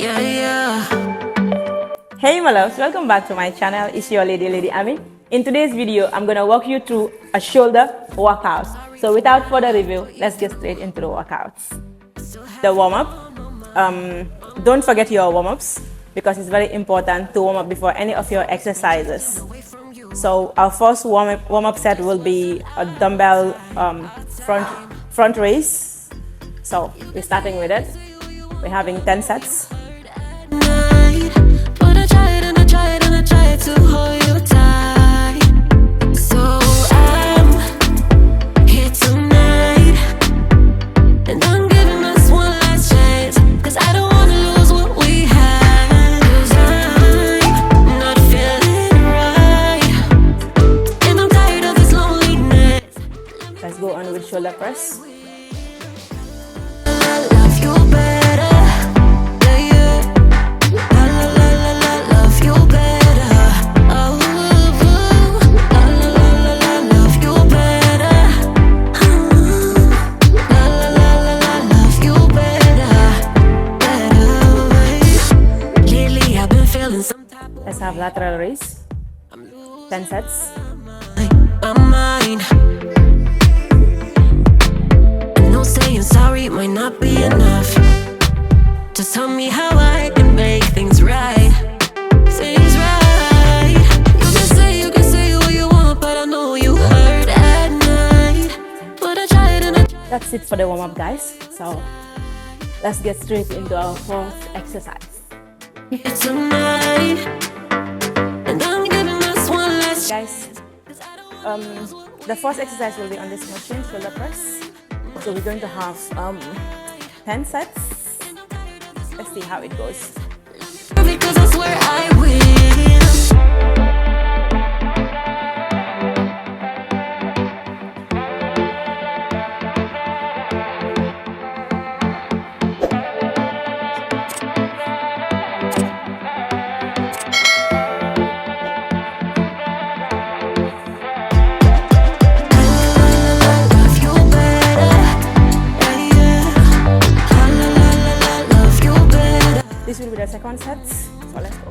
Yeah, yeah. Hey my loves, welcome back to my channel. It's your Lady Ami. In today's video, I'm gonna walk you through a shoulder workout. So without further review, let's get straight into the workouts. The warm-up. Don't forget your warm-ups because it's very important to warm up before any of your exercises. So our first warm-up set will be a dumbbell front raise. So we're starting with it. We're having 10 sets. But I tried and I tried and I tried to hold you tight. So I'm here tonight, and I'm giving us one last chance, cause I don't wanna lose what we had. Cause I'm not feeling right, and I'm tired of this loneliness. Let's go on with shoulder press. I love you better. Let's have lateral raise. 10 sets. My mind. I know saying sorry might not be enough. Just tell me how I can make things right. Things right. You can say what you want, but I know you hurt at night. But I tried and I tried. That's it for the warm-up, guys. So let's get straight into our first exercise. It's tonight, and I'm giving us one last. Guys, the first exercise will be on this machine, shoulder press. So we're going to have 10 sets. Let's see how it goes. Because I swear I will. This will be the second set, so let's go.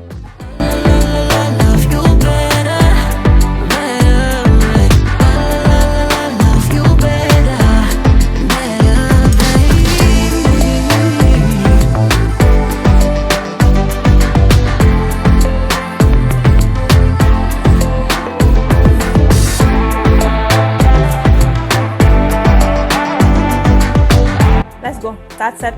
Let's go, third set.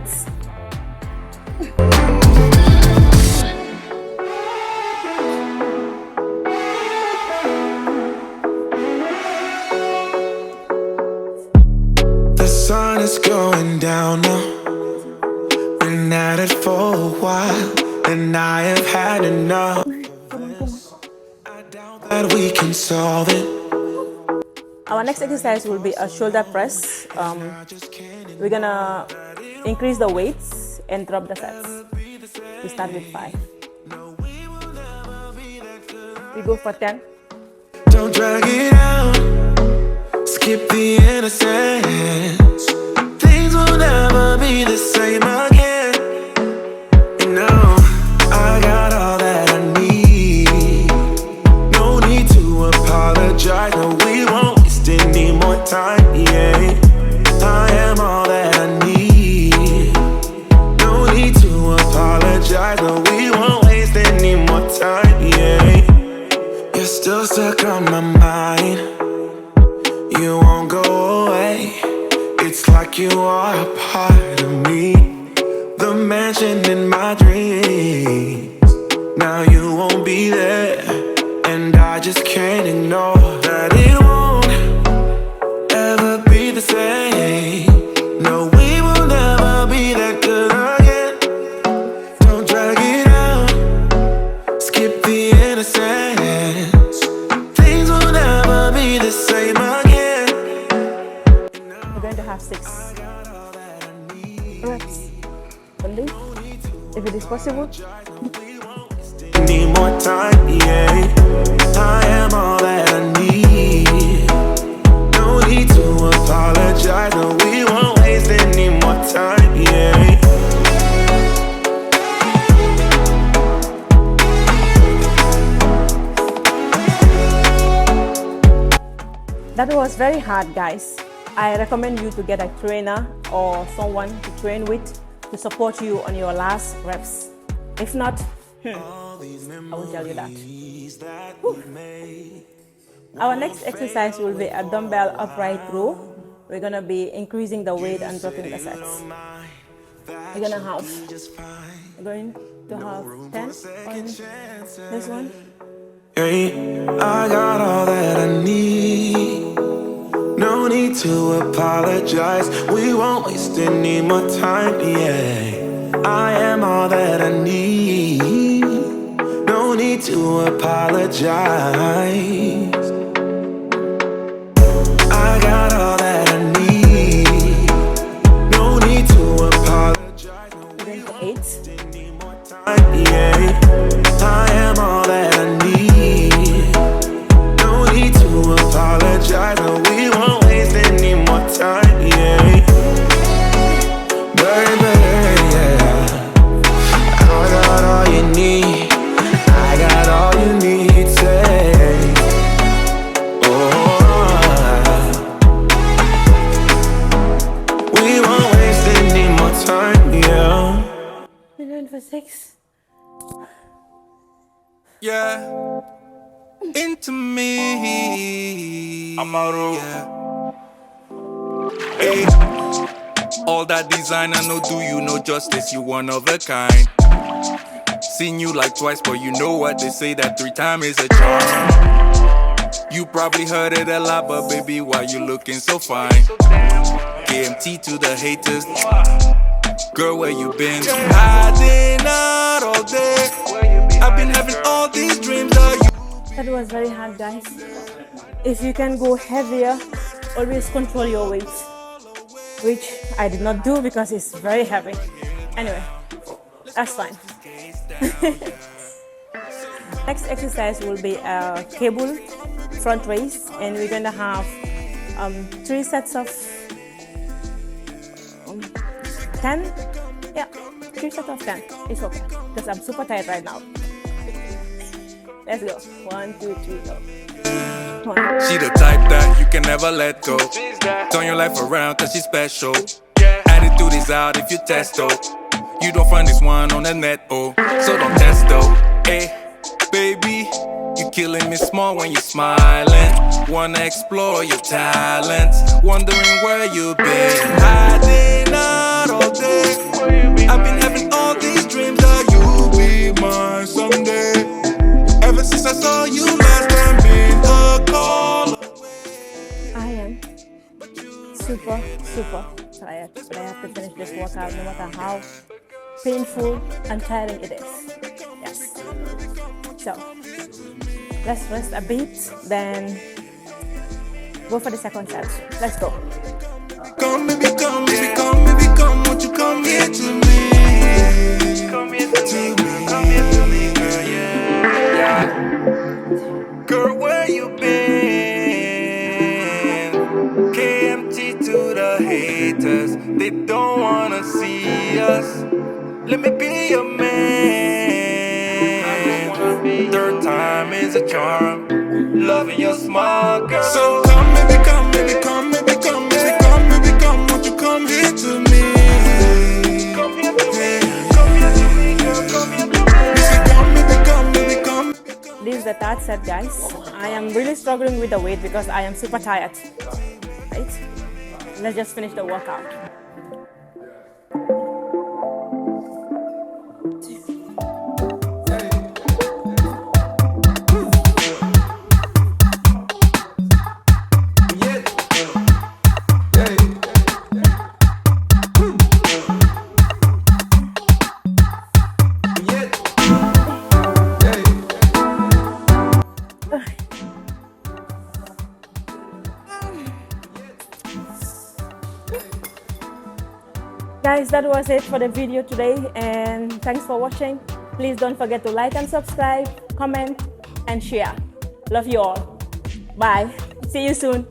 The sun is going down now. Been at it for a while, and I have had enough. I doubt that we can solve it. Our next exercise will be a shoulder press. We're gonna increase the weights and drop the sets. We start with 5. We go for 10. Don't drag it out. Skip the innocence. Things will never be the same again. You know, I got all that I need. No need to apologize. No, we won't waste any more time. Yeah, I am all that I need. No need to apologize. No, we won't waste any more time. Yeah, you're still stuck on my mind. You won't go away. It's like you are a part of me. The mansion in my dreams. Now you won't be there, and I just can't ignore that it won't ever be the same. No, we will never be that good again. Don't drag it out. Skip the innocence. Things will never be the same again. We're going to have 6 reps. Only, if it is possible. Need more time, yeah. I am all that I need. No need to apologize. No, we won't waste any more time, yeah. That was very hard, guys. I recommend you to get a trainer or someone to train with to support you on your last reps. If not, I will tell you that. Whew. Our next exercise will be a dumbbell upright row. We're gonna be increasing the weight and dropping the sets. We're going to have 10 on this one. Hey, I got all that I need. No need to apologize. We won't waste any more time. Yeah, I am all that I need. No need to apologize. I got all that I need. No need to apologize. Yeah, I am all that I need. No need to apologize. No, we won't waste any more time. Yeah, baby, yeah. I got all you need. I got all you need. Say, oh, we won't waste any more time. Yeah. We're going for 6. Yeah, into me. I'm out of Hey, all that designer no do you no justice. You one of a kind. Seen you like twice, but you know what they say that 3 times is a charm. You probably heard it a lot, but baby, why you looking so fine? KMT to the haters. Girl, where you been? Hiding out all day. I've been having all these dreams of you. That was very hard, guys. If you can go heavier, always control your weight, which I did not do because it's very heavy. Anyway, that's fine. Next exercise will be a cable front raise, and we're gonna have 3 sets of 10. Yeah, 3 sets of 10. It's okay because I'm super tired right now. Let's go. 1, 2, 3, go. 1. She the type that you can never let go. Turn your life around cause she's special. Attitude is out if you test though. You don't find this one on the net, oh. So don't test though. Hey, baby, you killing me small when you're smiling. Wanna explore your talent. Wondering where you been. Hiding out all day. I've been having all these dreams that you'll be mine someday. Ever since I saw you last time, been a call. I am super tired, but I have to finish this workout no matter how painful and tiring it is. Yes. So let's rest a bit, then go for the second set. Let's go. Come, baby, come, baby, come, baby, come. Won't you come here to me? Come here to me, come here to me, girl, yeah. Girl, where you been? KMT to the haters. They don't wanna see us. Let me be your man. 3rd time is a charm. Loving your smile, girl. So come, baby, come, baby, come, baby, come, baby, come, baby, come. Won't you come here to me? Come here to me, come here to me, girl, come here to me. Come, baby, come, baby, come. This is the 3rd set, guys. I am really struggling with the weight because I am super tired. Right? Let's just finish the workout. Guys, that was it for the video today, and thanks for watching. Please don't forget to like and subscribe, comment and share. Love you all. Bye. See you soon.